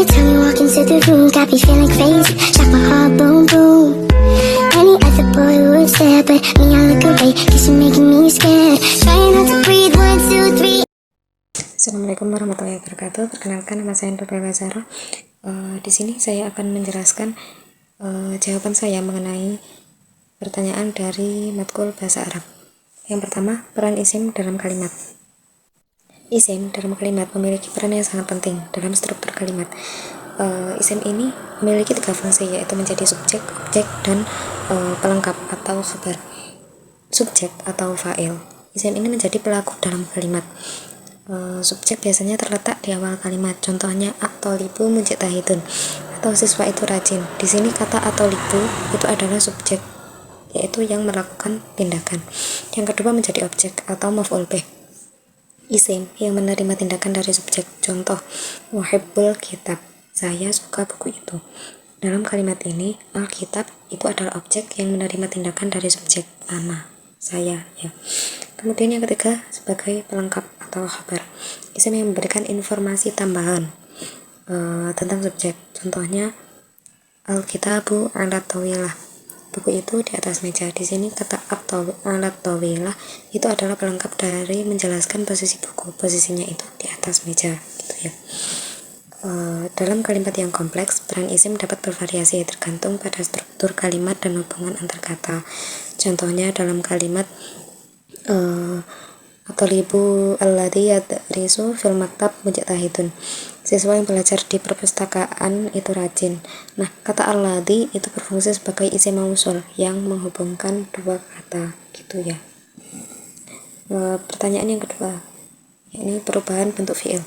time you walk into the room, got me feeling crazy, like my heart boom boom. Any other boy would stare, but me I look away, cause you're making me scared. Trying not to breathe, 1, 2, 3. Assalamualaikum warahmatullahi wabarakatuh. Perkenalkan, nama saya Nurul Zara. Di sini saya akan menjelaskan jawaban saya mengenai pertanyaan dari matkul bahasa Arab. Yang pertama, peran isim dalam kalimat. Isim dalam kalimat memiliki peran yang sangat penting dalam struktur kalimat. Isim ini memiliki 3 fungsi, yaitu menjadi subjek, objek, dan pelengkap atau khabar. Subjek atau fa'il. Isim ini menjadi pelaku dalam kalimat. Subjek biasanya terletak di awal kalimat. Contohnya at-thalibu mujtahidun, atau siswa itu rajin. Di sini kata at-thalibu itu adalah subjek, yaitu yang melakukan tindakan. Yang kedua menjadi objek atau maf'ul bih. Isim yang menerima tindakan dari subjek. Contoh, muhibbul kitab, saya suka buku itu. Dalam kalimat ini, al-kitab itu adalah objek yang menerima tindakan dari subjek, ana, saya, ya. Kemudian yang ketiga sebagai pelengkap atau khabar. Isim yang memberikan informasi tambahan tentang subjek. Contohnya, al-kitabu ala tawilah, buku itu di atas meja. Di sini kata alat tawilah itu adalah pelengkap dari menjelaskan posisi buku. Posisinya itu di atas meja, gitu ya. Dalam kalimat yang kompleks, peran isim dapat bervariasi tergantung pada struktur kalimat dan hubungan antar kata. Contohnya dalam kalimat at-thalibu alladzi yadrisu fil maktab mujtahidun, siswa yang belajar di perpustakaan itu rajin. Nah, kata alladzi itu berfungsi sebagai isim mausul yang menghubungkan dua kata, gitu ya. Pertanyaan yang kedua, yakni perubahan bentuk fi'il.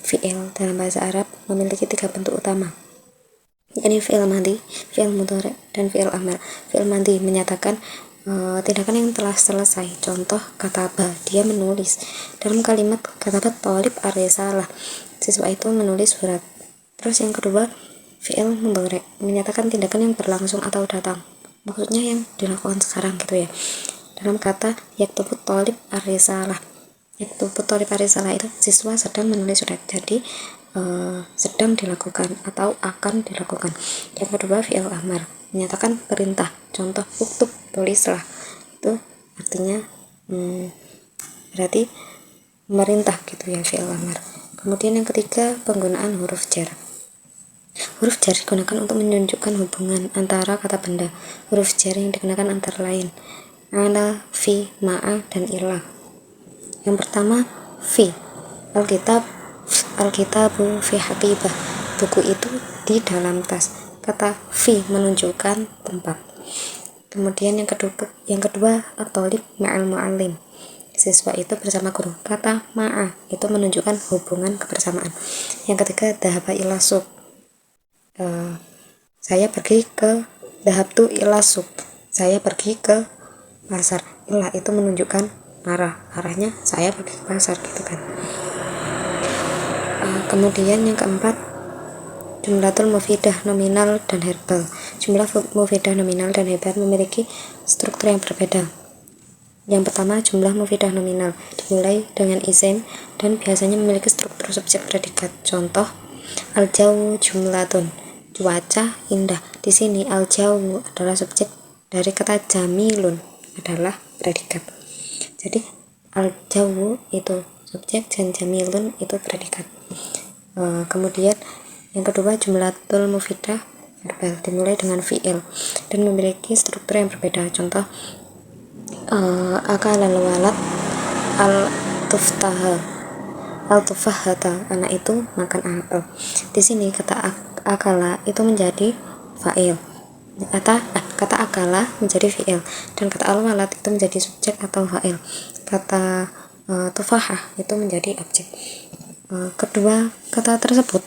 Fi'il dalam bahasa Arab memiliki 3 bentuk utama, yakni fi'il madhi, fi'il mudhari', dan fi'il amar. Fi'il madhi menyatakan tindakan yang telah selesai. Contoh, kataba, dia menulis. Dalam kalimat kataba thalib ar-risalah, siswa itu menulis surat. Terus yang kedua, fi'il mudhari' menyatakan tindakan yang berlangsung atau datang, maksudnya yang dilakukan sekarang, gitu ya. Dalam kata yaktubu thalib ar-risalah, yaktubu thalib ar-risalah itu siswa sedang menulis surat, jadi sedang dilakukan atau akan dilakukan. Yang kedua, fi'il amar menyatakan perintah. Contoh, uktub, tulislah, itu artinya berarti memerintah, gitu ya, fi'il amar. Kemudian yang ketiga, penggunaan huruf jar. Huruf jar digunakan untuk menunjukkan hubungan antara kata benda. Huruf jar yang digunakan antara lain ala, fi, ma'a, dan ila. Yang pertama, fi, Alkitabu fi haqibah, buku itu di dalam tas. Kata fi menunjukkan tempat. Kemudian yang kedua at-thalib ma'al mu'allim, siswa itu bersama guru. Kata ma'a itu menunjukkan hubungan kebersamaan. Yang ketiga, dhahaba ila suq, saya pergi ke, dhahabtu ila suq, saya pergi ke pasar. Ila itu menunjukkan arahnya saya pergi ke pasar, gitu kan. Kemudian yang keempat, jumlatul mufidah nominal dan herbal. Jumlah mufidah nominal dan herbal memiliki struktur yang berbeda. Yang pertama, jumlah mufidah nominal dimulai dengan isim dan biasanya memiliki struktur subjek predikat. Contoh, al-jawu jumlatun, cuaca indah. Di sini al-jawu adalah subjek dari kata jamilun adalah predikat. Jadi al-jawu itu subjek dan jamilun itu predikat. Kemudian yang kedua, jumlatul mufidah verbal dimulai dengan fi'il dan memiliki struktur yang berbeda. Contoh, akalal walad al-tufahata, anak itu makan apel. Di sini kata akala itu menjadi fa'il, kata akala menjadi fi'il, dan kata al-walad itu menjadi subjek atau fa'il. Kata tufahah itu menjadi objek. Kedua kata tersebut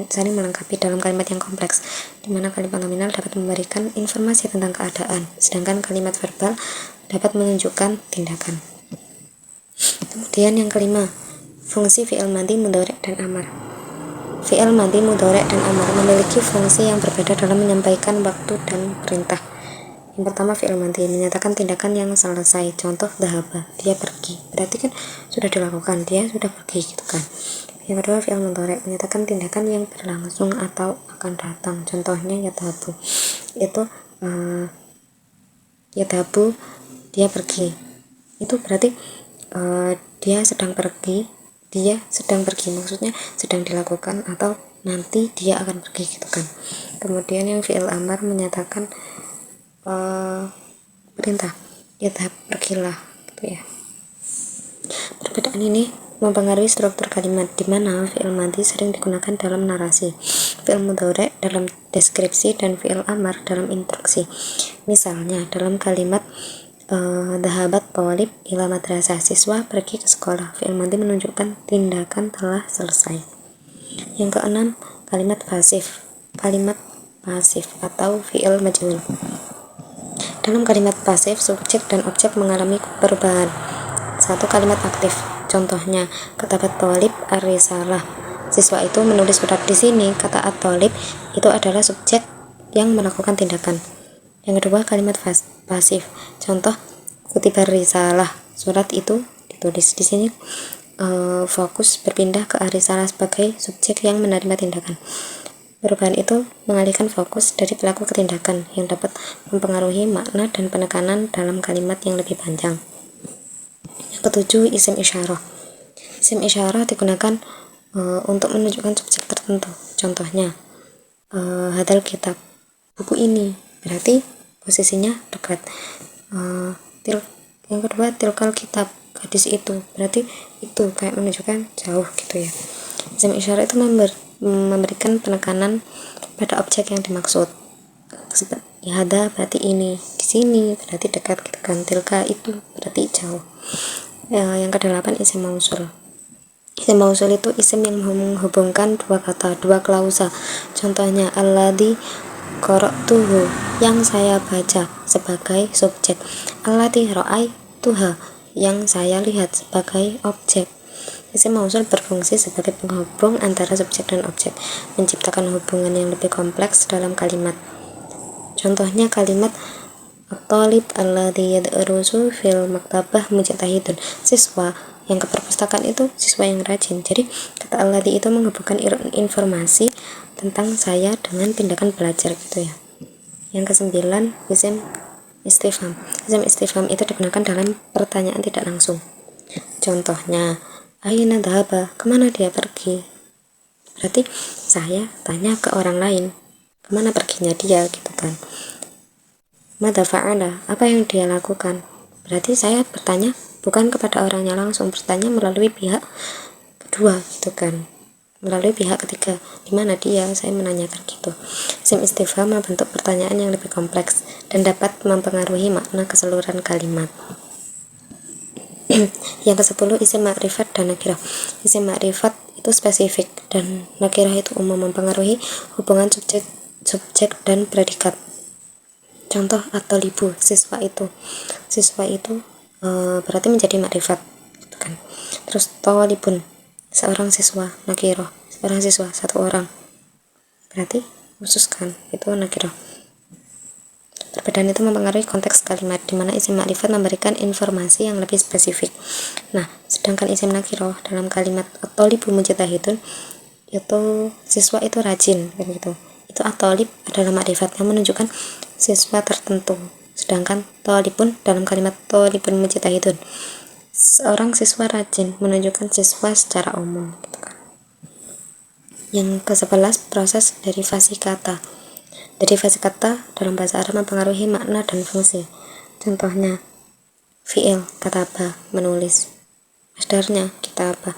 saling melengkapi dalam kalimat yang kompleks, di mana kalimat nominal dapat memberikan informasi tentang keadaan, sedangkan kalimat verbal dapat menunjukkan tindakan. Kemudian yang kelima, fungsi fi'il madhi, mudhari', dan amar. Fi'il madhi, mudhari', dan amar memiliki fungsi yang berbeda dalam menyampaikan waktu dan perintah. Yang pertama, fi'il madhi menyatakan tindakan yang selesai. Contoh, dhahaba, dia pergi, berarti kan sudah dilakukan, dia sudah pergi, gitu kan. Yang kedua, fi'il mudhari menyatakan tindakan yang berlangsung atau akan datang. Contohnya yadhabu, itu yadhabu dia pergi, itu berarti dia sedang pergi maksudnya sedang dilakukan atau nanti dia akan pergi gitu kan. Kemudian yang fi'il amar menyatakan perintah, yadhab, pergilah gitu ya. Perbedaan ini mempengaruhi struktur kalimat, di mana fi'il madhi sering digunakan dalam narasi, fi'il mudhari dalam deskripsi, dan fi'il amar dalam instruksi. Misalnya dalam kalimat dhahabat thalib ila madrasah, siswa pergi ke sekolah, fi'il madhi menunjukkan tindakan telah selesai. Yang keenam, kalimat pasif atau fi'il majhul. Dalam kalimat pasif, subjek dan objek mengalami perubahan. Satu, kalimat aktif. Contohnya, katabat thalib ar-risalah. Siswa itu menulis surat. Di sini kata at-thalib itu adalah subjek yang melakukan tindakan. Yang kedua, kalimat pasif. Contoh, kutibar risalah. Surat itu ditulis. Di sini fokus berpindah ke ar-risalah sebagai subjek yang menerima tindakan. Perubahan itu mengalihkan fokus dari pelaku ke tindakan yang dapat mempengaruhi makna dan penekanan dalam kalimat yang lebih panjang. Yang ketujuh, isim isyarah. Isim isyarah digunakan untuk menunjukkan subjek tertentu. Contohnya, hadal kitab, buku ini, berarti posisinya dekat. Yang kedua, tilkal kitab, gadis itu, berarti itu kayak menunjukkan jauh gitu ya. Isim isyarah itu memberikan penekanan pada objek yang dimaksud. Ya, hada berarti ini, di sini berarti dekat gitu kan, tilka itu berarti jauh. Yang kedelapan, isim mausul. Isim mausul itu isim yang menghubungkan dua kata, dua klausa. Contohnya, alladzi qara'tuhu, yang saya baca, sebagai subjek. Alladzi ra'aituha, yang saya lihat, sebagai objek. Isim mausul berfungsi sebagai penghubung antara subjek dan objek, menciptakan hubungan yang lebih kompleks dalam kalimat. Contohnya kalimat at-thalib alladzi yadrusu fil maktabah mujtahidun. Siswa yang ke perpustakaan itu siswa yang rajin. Jadi kata alladzi itu menghubungkan informasi tentang saya dengan tindakan belajar gitu ya. Yang kesembilan, isim istifham. Isim istifham itu digunakan dalam pertanyaan tidak langsung. Contohnya, aina dhahaba, kemana dia pergi? Berarti saya tanya ke orang lain, kemana perginya dia gitu kan. Madza fa'ala, apa yang dia lakukan? Berarti saya bertanya bukan kepada orangnya langsung, bertanya melalui pihak kedua gitu kan, melalui pihak ketiga, di mana dia, saya menanyakan gitu. Isim istifham membentuk pertanyaan yang lebih kompleks dan dapat mempengaruhi makna keseluruhan kalimat. Yang ke-10, isim ma'rifat dan nakirah. Isim ma'rifat itu spesifik dan nakirah itu umum, mempengaruhi hubungan subjek dan predikat. Contoh, at-thalibu, siswa itu berarti menjadi ma'rifat gitu kan. Terus thalibun, seorang siswa, nakirah, seorang siswa, satu orang, berarti khusus kan, itu nakirah. Perbedaan itu mempengaruhi konteks kalimat, di mana isim ma'rifat memberikan informasi yang lebih spesifik. Nah, sedangkan isim nakirah dalam kalimat at-thalibu mujtahidun itu siswa itu rajin kan gitu. Itu at-thalib adalah ma'rifat yang menunjukkan siswa tertentu. Sedangkan thalibun dalam kalimat thalibun mujtahidun, seorang siswa rajin menunjukkan siswa secara umum gitu kan. Yang ke-11, proses derivasi kata. Derivasi kata dalam bahasa Arab mempengaruhi makna dan fungsi. Contohnya, fi'il, kataba, menulis. Masdarnya, kitabah,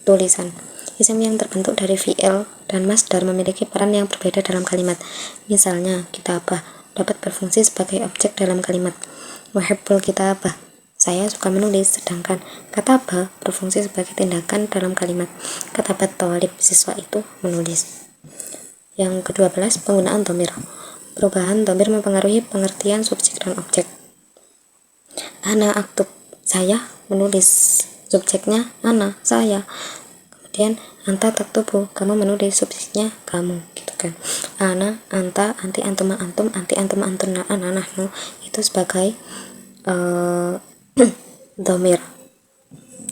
tulisan. Isim yang terbentuk dari fi'il dan masdar memiliki peran yang berbeda dalam kalimat. Misalnya, kitabah dapat berfungsi sebagai objek dalam kalimat. Muhibbul kitabah, saya suka menulis. Sedangkan kataba berfungsi sebagai tindakan dalam kalimat. Katabat thalib, siswa itu menulis. Yang ke-12, penggunaan dhamir. Perubahan dhamir mempengaruhi pengertian subjek dan objek. Ana aktub, saya menulis. Subjeknya ana, saya. Kemudian anta taktubu, kamu menulis. Subjeknya kamu gitu kan. Ana, anta, anti, antuma, antum, anti, antuma, antuna, ana, nahnu, itu sebagai dhamir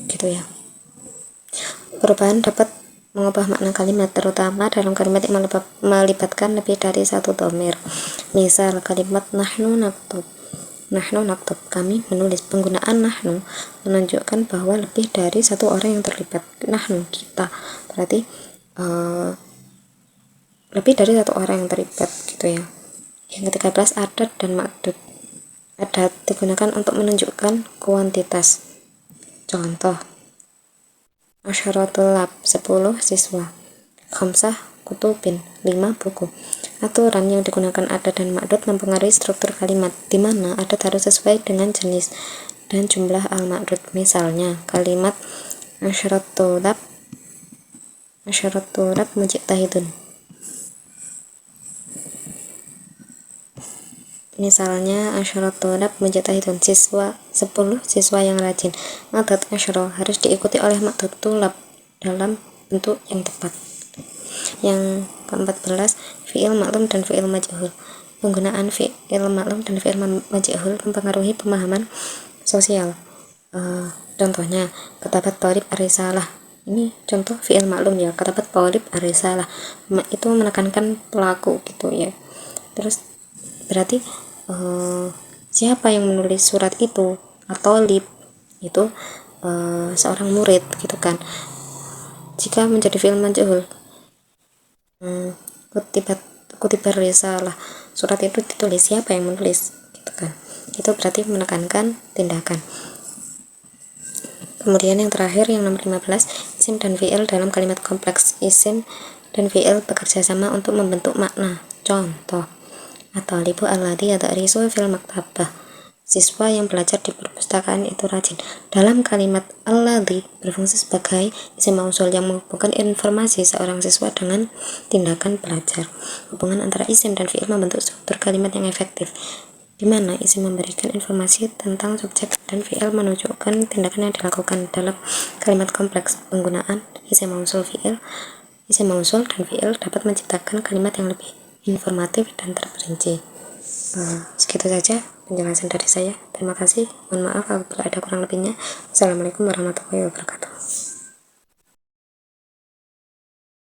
gitu ya. Perubahan dapat mengubah makna kalimat, terutama dalam kalimat yang melibatkan lebih dari satu dhamir. Misal kalimat nahnu naktub, kami menulis. Penggunaan nahnu menunjukkan bahwa lebih dari satu orang yang terlibat. Nahnu, kita, berarti lebih dari satu orang yang terlibat gitu ya. Yang ke-13, adat dan ma'dud. Adat digunakan untuk menunjukkan kuantitas. Contoh, asyaratul lab, 10 siswa, khamsah kutubin, 5 buku. Aturan yang digunakan adat dan ma'dud mempengaruhi struktur kalimat, di mana adat harus sesuai dengan jenis dan jumlah al-ma'dud. Misalnya, kalimat asyaratul lab mujtahidun. Misalnya asyaratul lab mujtahidun, 10 siswa yang rajin. Adat asyara harus diikuti oleh ma'dud tulab dalam bentuk yang tepat. Yang ke-14, fi'il maklum dan fi'il majhul. Penggunaan fi'il maklum dan fi'il majhul mempengaruhi pemahaman sosial. Contohnya, katabat thalib ar-risalah. Ini contoh fi'il maklum ya, katabat thalib ar-risalah. Itu menekankan pelaku gitu ya. Terus berarti siapa yang menulis surat itu, atau lib itu seorang murid gitu kan. Jika menjadi fi'il majhul, kutibar risalah, surat itu ditulis, siapa yang menulis gitu kan. Itu berarti menekankan tindakan. Kemudian yang terakhir, yang nomor 15, isim dan fi'il dalam kalimat kompleks. Isim dan fi'il bekerja sama untuk membentuk makna. Contoh, at-thalibu alladzi yadrisu fil maktabah, siswa yang belajar di perpustakaan itu rajin. Dalam kalimat alladzi berfungsi sebagai isim mausul yang menghubungkan informasi seorang siswa dengan tindakan belajar. Hubungan antara isim dan fi'il membentuk struktur kalimat yang efektif, di mana isim memberikan informasi tentang subjek dan fi'il menunjukkan tindakan yang dilakukan. Dalam kalimat kompleks, penggunaan isim mausul dan fi'il dapat menciptakan kalimat yang lebih informatif dan terperinci. Segitu saja penjelasan dari saya. Terima kasih. Mohon maaf apabila ada kurang lebihnya. Assalamualaikum warahmatullahi wabarakatuh.